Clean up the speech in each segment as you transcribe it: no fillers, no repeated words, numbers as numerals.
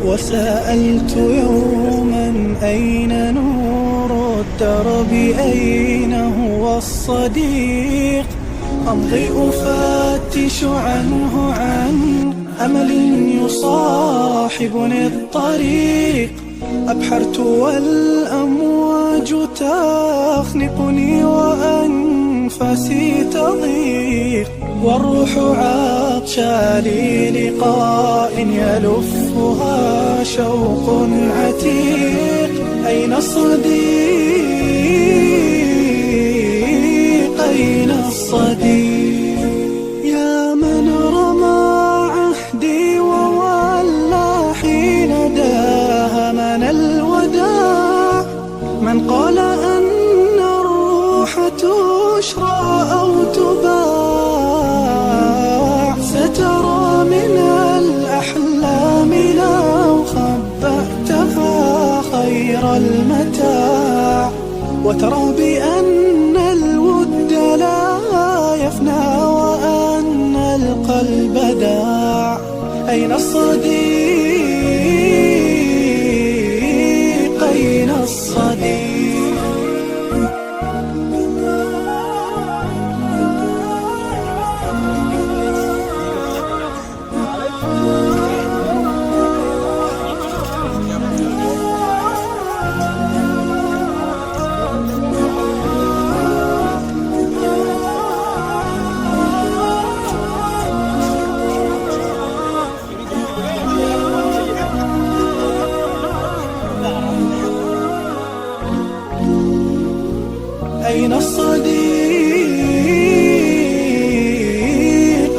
وسألت يوما أين نور الدرب، أين هو الصديق؟ أمضي أفتش عنه عن أمل يصاحبني الطريق. أبحرت والأمواج تخنقني وأنفاسي تضيق، والروح عطشى للقاء يلفها شوق عتيق. أين الصديق؟ أين الصديق؟ يا من رمى عهدي وولى حين داهمنا الوداع، من قال أن الروح تشرى أو تباع. سترى من الأحلام لو خبأتها خير المتاع، وترى بأن الود لا يفنى وأن القلب داع. أين الصديق؟ أين الصديق؟ أين الصديق؟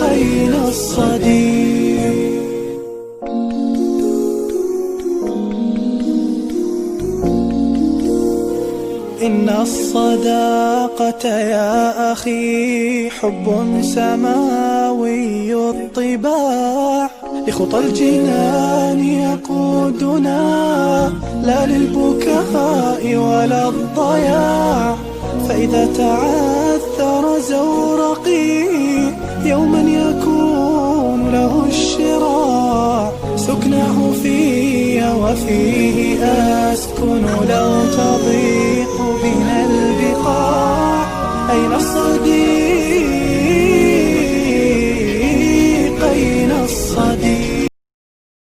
أين الصديق؟ إن الصداقة يا أخي حب سماوي الطباع، لخطى الجنان يقودنا لا للبكاء ولا الضياع. فإذا تعثر زورقي يوما يكون له الشراع، سكنه في وفيه أسكن لو تضيع.